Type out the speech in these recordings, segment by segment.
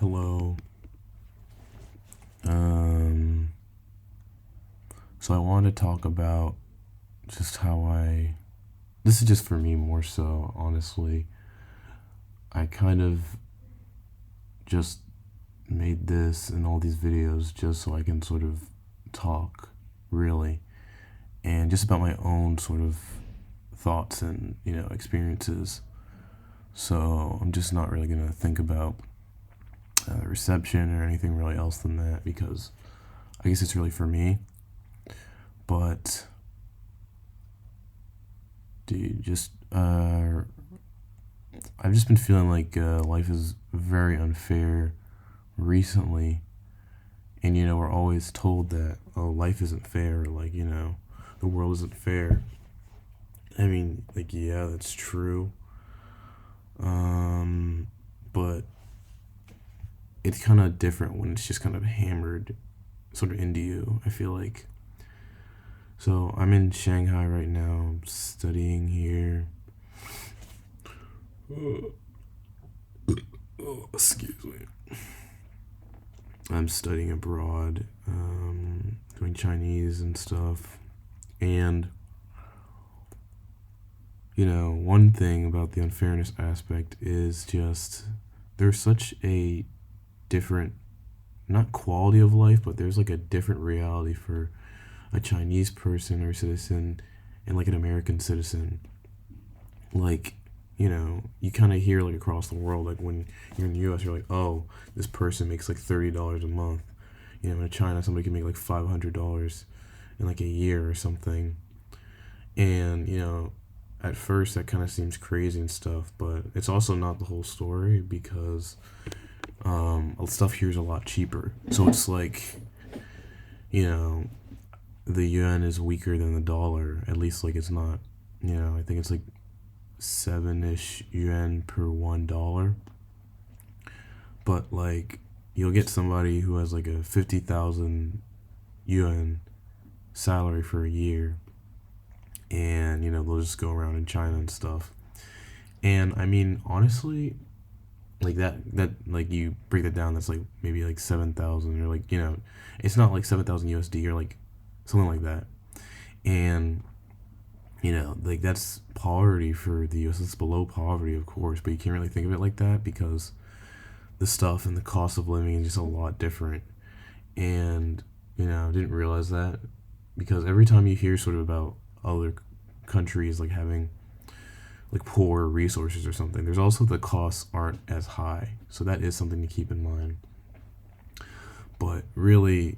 Hello. Um, so I wanted to talk about just this is just for me more so, honestly. I kind of just made this and all these videos just so I can sort of talk, really, and just about my own sort of thoughts and, experiences. So I'm just not really going to think about reception or anything really else than that because I guess it's really for me. But dude, I've just been feeling like life is very unfair recently, and we're always told that life isn't fair, like the world isn't fair. I mean, like yeah, that's true. But it's kind of different when it's just kind of hammered sort of into you. I feel like. So I'm in Shanghai right now. I'm studying here. Excuse me. I'm studying abroad, doing Chinese and stuff. And, one thing about the unfairness aspect is just there's such a different, not quality of life, but there's like a different reality for a Chinese person or citizen and like an American citizen. Like, you kind of hear like across the world, like when you're in the U.S., you're like, oh, this person makes like $30 a month. In China, somebody can make like $500 in like a year or something. And at first that kind of seems crazy and stuff, but it's also not the whole story because stuff here is a lot cheaper. So it's like, the yuan is weaker than the dollar. At least like it's not. I think it's like 7-ish yuan per $1. But like you'll get somebody who has like a 50,000 yuan salary for a year, and they'll just go around in China and stuff. And I mean, honestly, like that like you break that down, that's like maybe like 7,000 or like it's not like 7,000 USD or like something like that. And like that's poverty for the US. It's below poverty, of course, but you can't really think of it like that because the stuff and the cost of living is just a lot different. And I didn't realize that because every time you hear sort of about other countries like having like poor resources or something, there's also the costs aren't as high. So that is something to keep in mind. But really,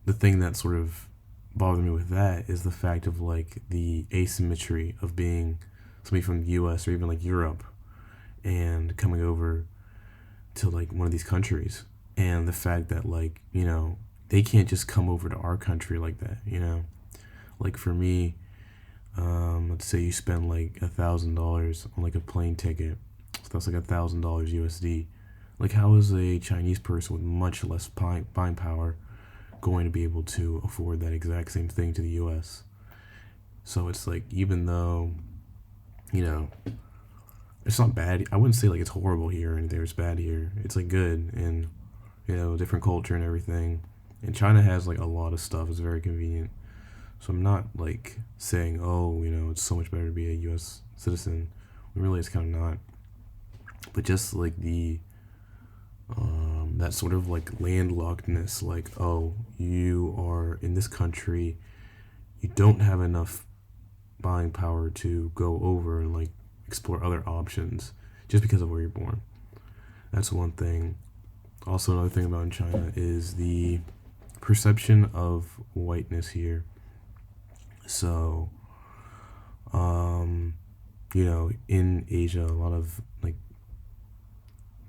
the thing that sort of bothered me with that is the fact of like the asymmetry of being somebody from the US or even like Europe and coming over to like one of these countries, and the fact that like they can't just come over to our country like that. Like for me, let's say you spend like $1,000 on like a plane ticket, so that's like $1,000 USD. Like how is a Chinese person with much less buying power going to be able to afford that exact same thing to the US? So it's like, even though it's not bad, I wouldn't say like it's horrible here or anything, it's bad here, it's like good, and different culture and everything. And China has like a lot of stuff, it's very convenient. So I'm not like saying, oh, it's so much better to be a US citizen. Really, it's kind of not. But just like the that sort of like landlockedness, like, oh, you are in this country, you don't have enough buying power to go over and like explore other options just because of where you're born. That's one thing. Also, another thing about in China is the perception of whiteness here. So, in Asia, a lot of like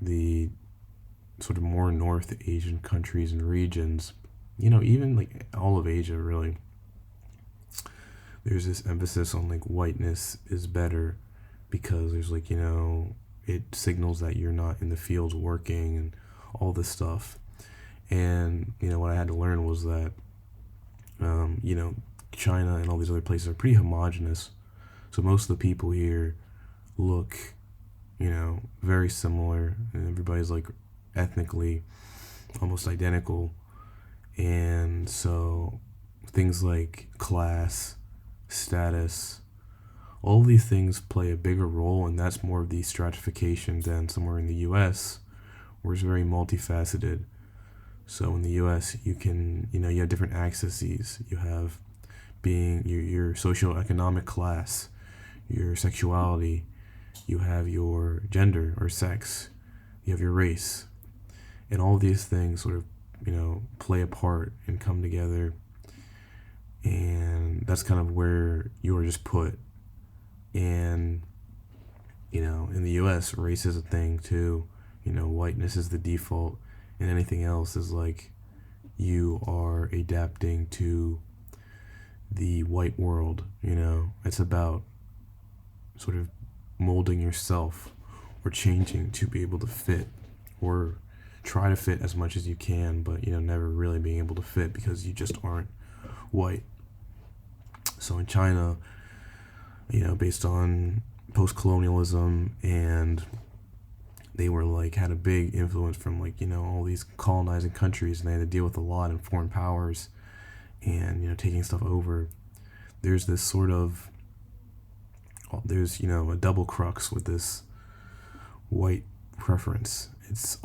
the sort of more North Asian countries and regions, even like all of Asia, really, there's this emphasis on like whiteness is better because there's like, it signals that you're not in the fields working and all this stuff. And, what I had to learn was that, China and all these other places are pretty homogenous. So most of the people here look, very similar, and everybody's like ethnically almost identical. And so things like class, status, all these things play a bigger role, and that's more of the stratification than somewhere in the US, where it's very multifaceted. So in the US, you have different accesses. You have being your socioeconomic class, your sexuality, you have your gender or sex, you have your race, and all of these things sort of, play a part and come together. And that's kind of where you are just put. And, in the US, race is a thing too. Whiteness is the default, and anything else is like you are adapting to the white world. It's about sort of molding yourself or changing to be able to fit, or try to fit as much as you can, but never really being able to fit because you just aren't white. So in China, based on post-colonialism, and they were had a big influence from all these colonizing countries, and they had to deal with a lot in foreign powers and taking stuff over. There's this sort of a double crux with this white preference. It's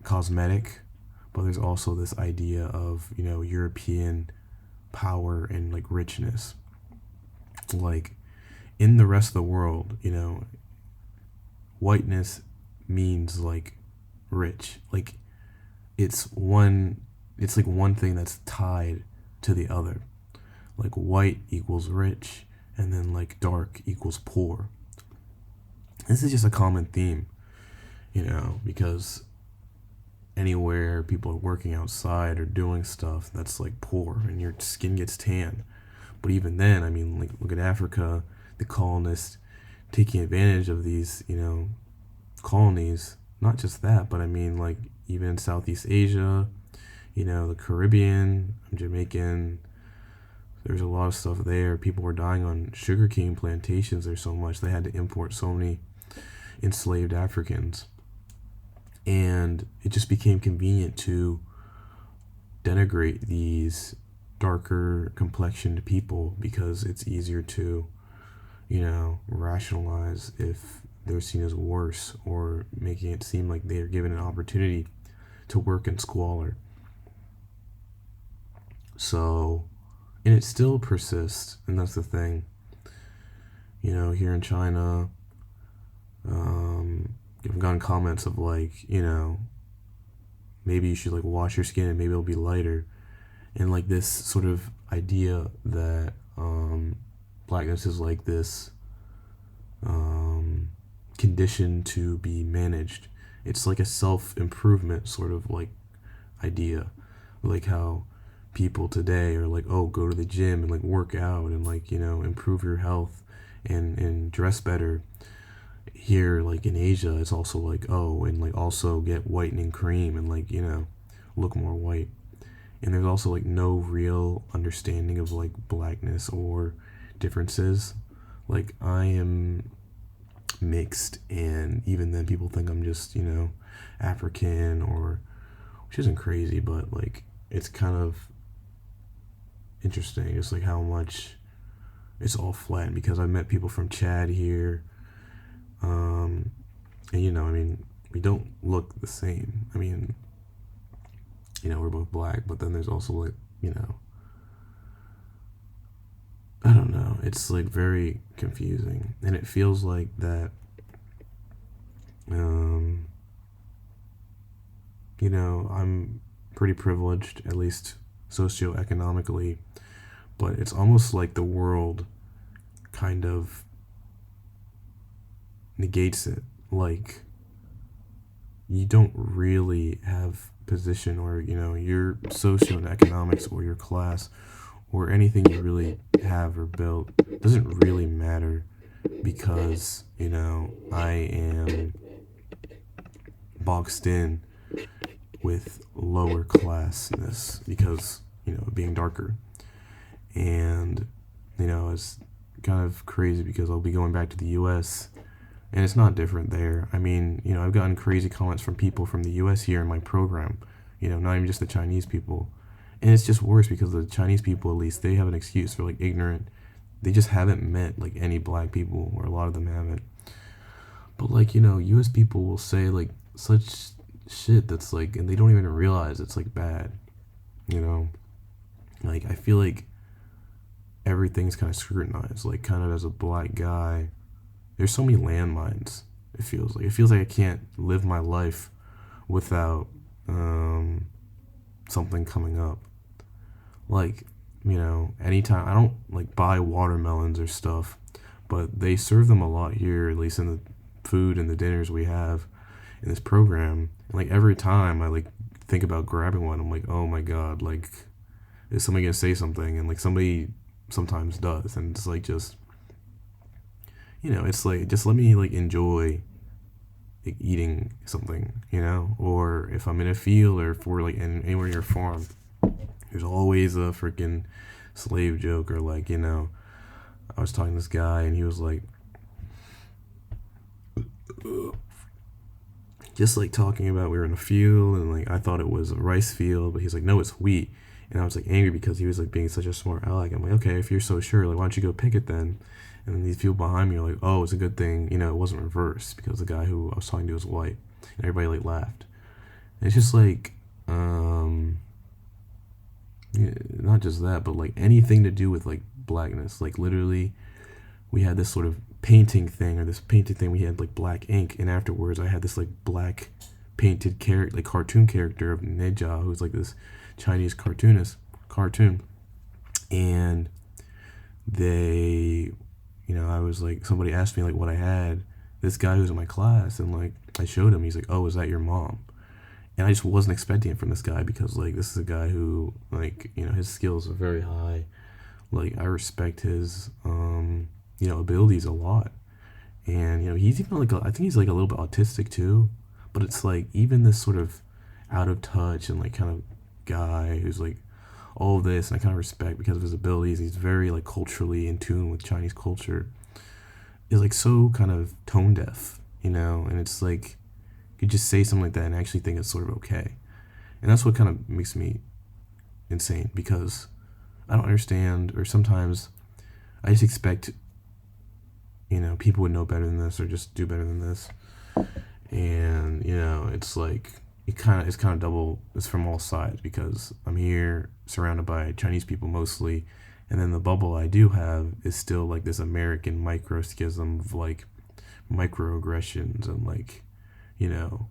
cosmetic, but there's also this idea of European power and richness. In the rest of the world, whiteness means rich. It's one thing that's tied to the other. White equals rich, and then dark equals poor. This is just a common theme, because anywhere people are working outside or doing stuff that's poor, and your skin gets tan. But even then, look at Africa, the colonists taking advantage of these, colonies. Not just that, but even in Southeast Asia, the Caribbean. I'm Jamaican. There's a lot of stuff there. People were dying on sugarcane plantations there so much they had to import so many enslaved Africans. And it just became convenient to denigrate these darker complexioned people because it's easier to, rationalize if they're seen as worse, or making it seem like they are given an opportunity to work in squalor. So, and it still persists, and that's the thing. Here in China, I've gotten comments of maybe you should wash your skin and maybe it'll be lighter. And this sort of idea that blackness is this condition to be managed. It's a self-improvement sort of idea. How people today are go to the gym and work out and improve your health and dress better. Here in Asia, it's also and also get whitening cream and look more white. And there's also no real understanding of blackness or differences. I am mixed, and even then people think I'm just African, or which isn't crazy, but it's kind of interesting just how much it's all flat, because I met people from Chad here, and we don't look the same. We're both black, but then there's also I don't know, it's very confusing, and it feels that I'm pretty privileged, at least socioeconomically, but it's almost the world kind of negates it. You don't really have position, or your socioeconomics or your class or anything you really have or built doesn't really matter, because I am boxed in with lower classness because being darker. And it's kind of crazy because I'll be going back to the US And it's not different there. I mean, I've gotten crazy comments from people from the US here in my program, not even just the Chinese people. And it's just worse because the Chinese people, at least, they have an excuse for like ignorant. They just haven't met like any black people, or a lot of them haven't. But like, US people will say like such shit that's like, and they don't even realize it's like bad, you know? Like, I feel like everything's kind of scrutinized. Like, kind of as a black guy, there's so many landmines. It feels like I can't live my life without something coming up. Like, anytime I don't like buy watermelons or stuff, but they serve them a lot here, at least in the food and the dinners we have in this program. And like every time I like think about grabbing one, I'm like, oh my god, like is somebody gonna say something? And like somebody sometimes does, and it's like it's like just let me like enjoy like, eating something, or if I'm in a field or if we're like anywhere near a farm, there's always a freaking slave joke, or like I was talking to this guy and he was like just like talking about we were in a field and like I thought it was a rice field, but he's like, no, it's wheat. And I was like angry because he was like being such a smart aleck. I'm like, okay, if you're so sure, like why don't you go pick it then? And then these people behind me are like, oh, it's a good thing, it wasn't reversed because the guy who I was talking to was white. And everybody like laughed. And it's just like, yeah, not just that, but like anything to do with like blackness. Like literally, we had this sort of painting thing, or this painting thing. We had like black ink, and afterwards, I had this like black painted character, like cartoon character of Neja, who's like this Chinese cartoon, and they, I was like, somebody asked me like what I had. This guy who's in my class, and like I showed him. He's like, "Oh, is that your mom?" And I just wasn't expecting it from this guy because like this is a guy who like his skills are very high. Like I respect his abilities a lot, and he's even like I think he's like a little bit autistic too, but it's like even this sort of out of touch and like kind of guy who's like all of this, and I kind of respect because of his abilities. He's very like culturally in tune with Chinese culture. Is like so kind of tone deaf, and it's like you could just say something like that and actually think it's sort of okay, and that's what kind of makes me insane because I don't understand, or sometimes I just expect people would know better than this or just do better than this, and it's like it's kind of double. It's from all sides because I'm here surrounded by Chinese people mostly, and then the bubble I do have is still like this American micro schism of like microaggressions and like you know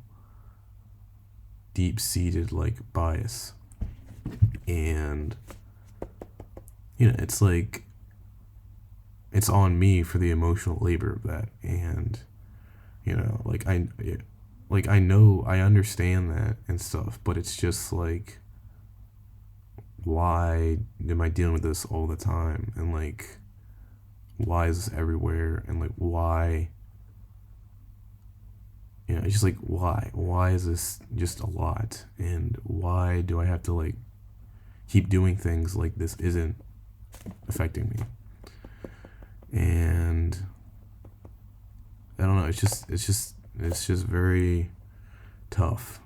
deep seated like bias, and it's like it's on me for the emotional labor of that, and like I know I understand that and stuff, but it's just like why am I dealing with this all the time, and like why is this everywhere, and like why it's just like why is this just a lot, and why do I have to like keep doing things like this isn't affecting me, and I don't know, it's just very tough,